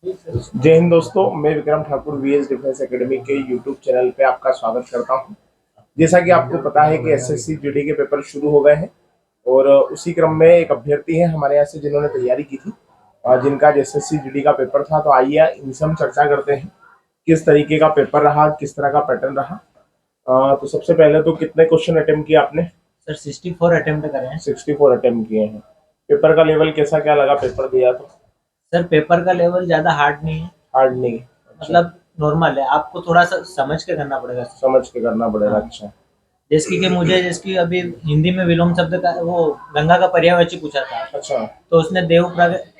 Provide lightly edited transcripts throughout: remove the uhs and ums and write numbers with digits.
जय हिंद दोस्तों, मैं Vikram Thakur VS defence academy के यूट्यूब चैनल पे आपका स्वागत करता हूं। जैसा कि आपको पता है कि एसएससी जीडी के पेपर शुरू हो गए हैं और उसी क्रम में एक अभ्यर्थी है हमारे यहाँ से जिन्होंने तैयारी की थी और जिनका एसएससी जीडी का पेपर था। तो आइए इनसे हम चर्चा करते हैं किस तरीके का पेपर रहा, किस तरह का पैटर्न रहा। तो सबसे पहले तो कितने क्वेश्चन अटेम्प्ट किए आपने? सर 64 अटेम्प्ट करे हैं। 64 अटेम्प्ट किए हैं। पेपर का लेवल कैसा क्या लगा पेपर दिया तो? सर पेपर का लेवल ज़्यादा हार्ड नहीं है, हार्ड नहीं? अच्छा, मतलब नॉर्मल है। आपको थोड़ा सा समझ के करना पड़ेगा। समझ के करना पड़ेगा। हाँ, अच्छा जैसे कि मुझे अभी हिंदी में विलोम शब्द का वो गंगा का पर्यायवाची पूछा था। अच्छा। तो उसने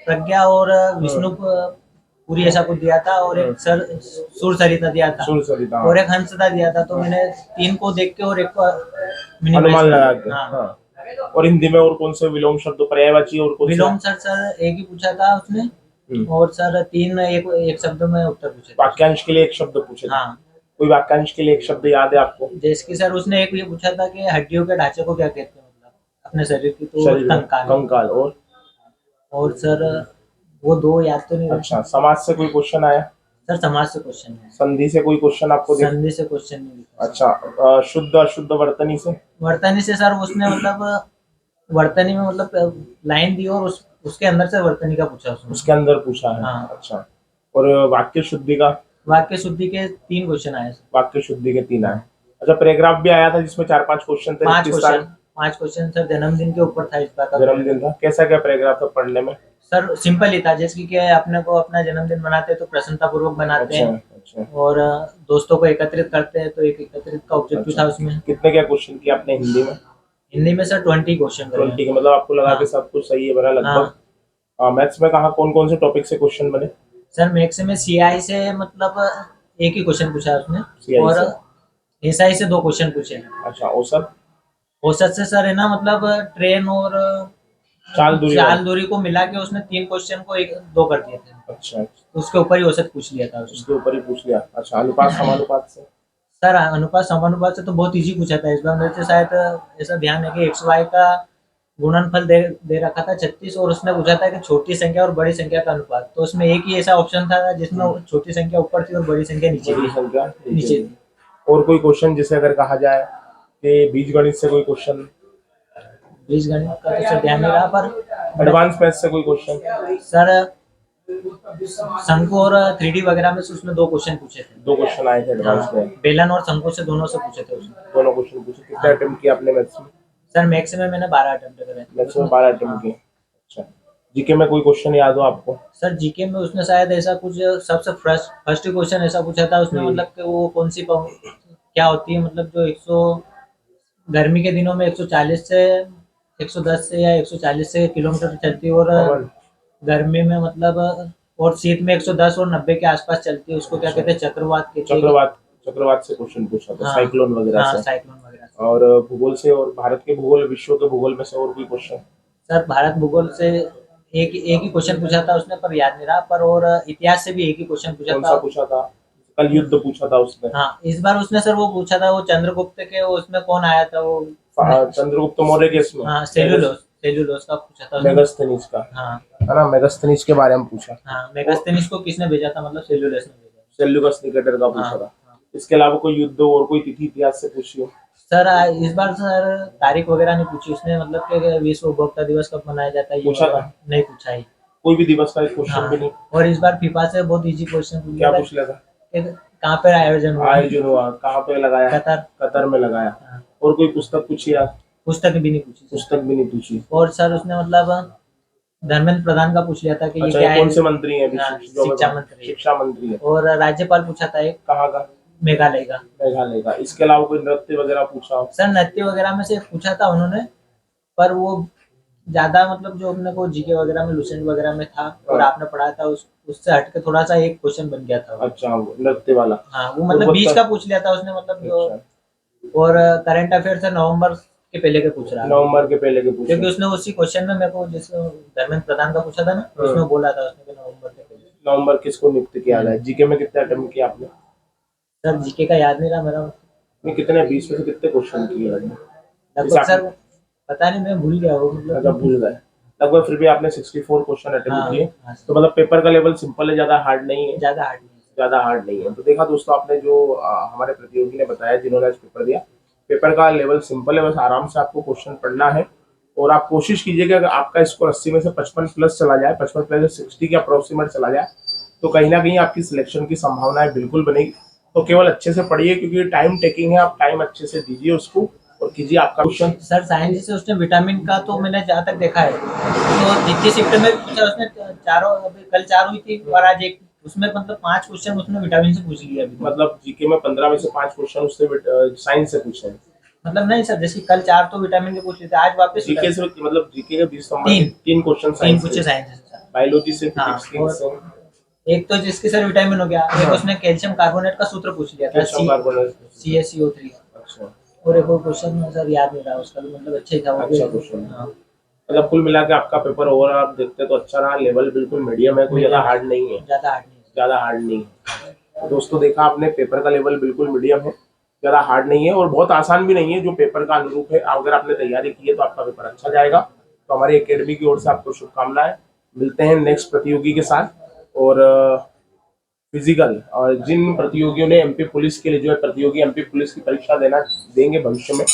प्रज्ञा और विष्णु पूरी ऐसा कुछ दिया था, और एक सर सुर सरिता दिया था, सुर सरिता, और एक हंसदा दिया था। तो मैंने 3 को देख के और एक को मिनिमाइज अनुमान लगा कर के। दिया। हाँ, हाँ। और हिंदी में और कौन से विलोम शब्द, पर्यायवाची और कौन से? विलोम सर एक ही पूछा था उसने, और सर 3 एक एक शब्द में उत्तर पूछे थे। वाक्यांश के लिए एक शब्द पूछे थे। हाँ, कोई वाक्यांश के लिए एक शब्द याद है आपको? जैसे कि सर उसने एक ये पूछा था कि हड्डियों के ढांचे को क्या कहते हैं, मतलब अपने शरीर की। तो शरीर में कंकाल। कंकाल। और सर वो 2 याद तो नहीं रहे। अच्छा, समाज से कोई क्वेश्चन आया? सर समाज से क्वेश्चन है। संधि से कोई क्वेश्चन आपको दिख? संधि से क्वेश्चन नहीं लिखा। अच्छा, शुद्ध अशुद्ध वर्तनी से? वर्तनी से सर उसने मतलब वर्तनी में मतलब लाइन दी, और उसके अंदर से वर्तनी का पूछा उसने। उसके अंदर पूछा है। हाँ। अच्छा। और वाक्य शुद्धि का? वाक्य शुद्धि के 3 क्वेश्चन आए सर। वाक्य शुद्धि के 3 आए। अच्छा, पैराग्राफ भी आया था जिसमें 4-5 क्वेश्चन थे? 5 क्वेश्चन सर जन्मदिन के ऊपर था इस बार का। जन्मदिन था। कैसा क्या पैराग्राफ था पढ़ने में? सर सिंपल ही था, जैसे कि अपने को अपना जन्मदिन मनाते हैं तो प्रसन्नता पूर्वक मनाते अच्छा। हैं, अच्छा। और दोस्तों को एकत्रित करते हैं, तो एक एकत्रित का ऑब्जेक्टिव अच्छा, था उसमें। कितने क्या क्वेश्चन किए आपने हिंदी में? हिंदी में सर 20 क्वेश्चन करे 20 हैं। का मतलब आपको लगा हाँ। कि सब कुछ सही है मेरा लगभग। हाँ मैथ्स में कहा कौन कौन से टॉपिक से क्वेश्चन बने? सर, मैथ्स में सीआई से मतलब एक ही क्वेश्चन पूछा है उसने, सीआई और से? एसआई से 2 क्वेश्चन पूछे हैं। अच्छा, औसत? औसत से सर है ना, मतलब ट्रेन और चाल दूरी वाला? चाल दूरी को मिला के उसने 3 क्वेश्चन को एक 2 कर दिए थे। अच्छा, तो उसके ऊपर ही औसत पूछ लिया था उसने। उसके ऊपर ही पूछ लिया। अच्छा, अनुपात समानुपात से? सर अनुपात समानुपात से तो बहुत इजी पूछा था इस बार। मेरे से शायद ऐसा ध्यान है कि एक्स वाई का गुणनफल दे रखा था 36, और उसने पूछा था कि छोटी संख्या और बड़ी संख्या का अनुपात। तो उसमें एक ही ऐसा ऑप्शन था जिसमें छोटी संख्या ऊपर थी और बड़ी संख्या नीचे बड़ी थी। संख्या नीचे नीचे थी। थी। और कोई क्वेश्चन जिसे अगर कहा जाए कि बीजगणित से कोई क्वेश्चन? बीज गणित का तो सर ध्यान नहीं रहा, पर एडवांस मैथ से कोई क्वेश्चन? सर शंकु और 3D वगैरह में से उसने 2 क्वेश्चन पूछे थे। 2 क्वेश्चन आए थे एडवांस हाँ, में। बेलन और शंकु से दोनों से पूछे थे उसने। दोनों क्वेश्चन पूछे। कितने हाँ। अटेम्प्ट किए आपने मैथ्स में? सर मैथ्स में मैंने 12 अटेम्प्ट करे थे मैथ्स में उसमें। 12 अटेम्प्ट हाँ। किए। अच्छा। जीके में कोई क्वेश्चन याद हो आपको? सर जीके में उसने शायद ऐसा कुछ सबसे फर्स्ट क्वेश्चन ऐसा पूछा था उसने, मतलब कि वो कौन सी क्या होती है, मतलब जो 100 गर्मी के दिनों में 140 से 110 से या 140 से किलोमीटर चलती है, और पवन? गर्मी में मतलब और शीत में 110 और 90 के आसपास चलती है। उसको क्या अच्छा। कहते हैं, चक्रवात कहते हैं। चक्रवात? चक्रवात से क्वेश्चन पूछा था, हाँ। साइक्लोन वगैरह हाँ, से? साइक्लोन वगैरह से। और भूगोल से, और भारत के भूगोल, विश्व के भूगोल में से और कोई क्वेश्चन? सर भारत भूगोल से एक ही क्वेश्चन पूछा था उसने, पर याद नहीं रहा। पर और इतिहास से भी एक ही क्वेश्चन पूछा कौन था। सा पूछा था? कल युद्ध पूछा था उसने। हाँ, इस बार उसने सर वो पूछा था, वो चंद्रगुप्त के उसमें कौन आया था वो। चंद्रगुप्त मौर्य के इसमें? हाँ, सेल्यूलोस सेल्यूलोस का पूछा था उसने। मेगास्थनीज का? हाँ। है ना, मेगास्थनीज के बारे में पूछा। हाँ, मेगास्थनीज को किसने भेजा था, मतलब सेल्यूलोस ने भेजा। सेल्यूकस निकेटर का हाँ। पूछा था। हाँ। इसके अलावा कोई युद्ध और कोई तिथि इतिहास से पूछी हो? सर इस बार सर तारीख वगैरह नहीं पूछी उसने, मतलब कि विश्व उपभोक्ता दिवस कब मनाया जाता है ये पूछा वगैरह था? नहीं पूछा ही। कोई भी दिवस का एक क्वेश्चन भी हाँ, नहीं? और इस बार फीफा से बहुत इजी क्वेश्चन पूछ क्या लिया था पूछ लिया था? कि कहाँ पर आयोजन हुआ। आयोजन हुआ कहाँ पे लगाया? कतर। कतर में लगाया। हाँ, और कोई पुस्तक पूछी यार? पुस्तक भी नहीं पूछी सर। पुस्तक भी नहीं पूछी। और सर उसने मतलब धर्मेंद्र प्रधान का पूछ लिया था कि ये अच्छा, ये क्या कौन है। से मंत्री हैं अभी हाँ, जो शिक्षा मंत्री। शिक्षा मंत्री है? और राज्यपाल पूछा था एक, कहाँ का? मेघालय का। मेघालय का। इसके अलावा कोई नृत्य वगैरह पूछा हो? सर नृत्य वगैरह में से पूछा था उन्होंने, पर वो ज्यादा मतलब जो अपने को जीके वगैरह में लुसेंट वगैरह में था और हाँ। आपने पढ़ा था उससे हटके थोड़ा सा एक क्वेश्चन बन गया था वो। अच्छा, वो नृत्य वाला? हाँ, वो मतलब बीच का पूछ लिया था उसने, मतलब जो। अच्छा, और करंट अफेयर से नवंबर के पहले के पूछ रहा है, नवंबर के पहले के पूछे? क्योंकि उसने उसी क्वेश्चन में मेरे को जिस धर्मेंद्र प्रधान का पूछा था ना, उसमें बोला था उसने कि नवंबर के पहले। नवंबर किसको नियुक्त किया गया? जीके में कितने अटेम्प्ट किया आपने? सर जीके का याद नहीं रहा मेरा। नहीं, कितने 20 में से कितने क्वेश्चन किए लगभग? जैसे लगभग सर पता नहीं, मैं भूल गया वो अच्छा, मतलब। भूल गए। लगभग फिर भी आपने 64 क्वेश्चन अटेम्प्ट हाँ, किए। हाँ तो मतलब पेपर का लेवल सिंपल है, ज्यादा हार्ड नहीं है। ज्यादा हार्ड नहीं है। ज्यादा हार्ड नहीं है। तो देखा दोस्तों आपने जो हमारे प्रतियोगी ने बताया जिन्होंने आज पेपर दिया, पेपर का लेवल सिंपल है, बस आराम से आपको क्वेश्चन पढ़ना है और आप कोशिश कीजिएगा कि आपका स्कोर 80 में से 55 प्लस चला जाए, 55 प्लस 60 के अप्रोक्सीमेट चला जाए, तो कहीं ना कहीं आपकी सिलेक्शन की संभावनाएं बिल्कुल बनेगी। तो केवल अच्छे से पढ़िए क्योंकि टाइम टेकिंग है, आप टाइम अच्छे से दीजिए उसको और कीजिए आपका क्वेश्चन। सर साइंस से उसने विटामिन का तो मैंने जहाँ तक देखा है तो जितनी शिफ्ट में पूछा उसने चारों, अभी कल 4 हुई थी और आज 1, उसमें मतलब 5 क्वेश्चन उसने विटामिन से पूछ लिया अभी तक। मतलब जीके में 15 में से 5 क्वेश्चन उससे साइंस से पूछे हैं। मतलब नहीं सर, जैसे कल 4 तो विटामिन के पूछ लिए थे, आज वापस जीके से मतलब जीके के 20 नंबर के तीन 3 क्वेश्चन 3 साइंस पूछे से, साइंस से सर। बायोलॉजी से, हाँ, फिजिक्स से, एक तो जिसके सर विटामिन हो गया, एक हाँ। उसने कैल्शियम कार्बोनेट का सूत्र पूछ लिया था, कैल्शियम कार्बोनेट। CaCO3। अच्छा, और एक और क्वेश्चन सर याद नहीं रहा उसका भी, मतलब अच्छा ही था वो भी। अच्छा क्वेश्चन। हाँ, मतलब कुल मिला के आपका पेपर ओवरऑल आप देखते तो अच्छा रहा, लेवल बिल्कुल मीडियम है, कोई ज्यादा हार्ड नहीं है। ज्यादा हार्ड नहीं है। ज्यादा हार्ड नहीं है। तो दोस्तों देखा आपने, पेपर का लेवल बिल्कुल मीडियम है, ज्यादा हार्ड नहीं है और बहुत आसान भी नहीं है, जो पेपर का अनुरूप है। अगर आपने तैयारी की है तो आपका पेपर अच्छा जाएगा। तो हमारी एकेडमी की ओर से आपको शुभकामनाएं। मिलते हैं नेक्स्ट प्रतियोगी के साथ। और फिजिकल और जिन प्रतियोगियों ने एमपी पुलिस के लिए, जो है प्रतियोगी एमपी पुलिस की परीक्षा देंगे भविष्य में,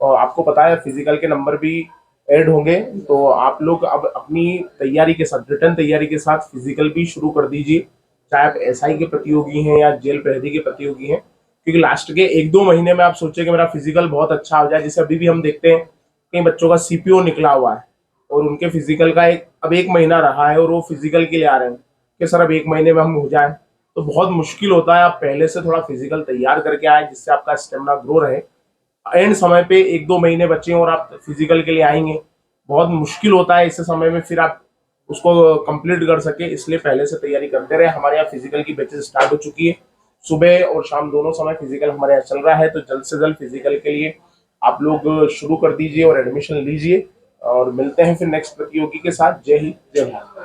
और आपको पता है फिजिकल के नंबर भी ऐड होंगे, तो आप लोग अब अपनी तैयारी के साथ, रिटर्न तैयारी के साथ फिजिकल भी शुरू कर दीजिए। चाहे आप एसआई के प्रतियोगी हैं या जेल प्रहरी के प्रतियोगी हैं, क्योंकि लास्ट के 1-2 महीने में आप सोचिए कि मेरा फिजिकल बहुत अच्छा हो जाए। जैसे अभी भी हम देखते हैं कई बच्चों का सीपीओ निकला हुआ है और उनके फिजिकल का अब 1 महीना रहा है और वो फिजिकल के लिए आ रहे हैं कि सर अब 1 महीने में हम हो जाए। तो बहुत मुश्किल होता है। आप पहले से थोड़ा फिजिकल तैयार करके आए जिससे आपका स्टेमिना ग्रो रहे। एंड समय पे 1-2 महीने बचे और आप फिजिकल के लिए आएंगे, बहुत मुश्किल होता है। इस समय में फिर आप उसको कंप्लीट कर सके, इसलिए पहले से तैयारी करते रहे। हमारे यहाँ फिजिकल की बैचेस स्टार्ट हो चुकी है, सुबह और शाम दोनों समय फिजिकल हमारे यहाँ चल रहा है। तो जल्द से जल्द फिजिकल के लिए आप लोग शुरू कर दीजिए और एडमिशन लीजिए। और मिलते हैं फिर नेक्स्ट प्रतियोगी के साथ। जय हिंद, जय भारत।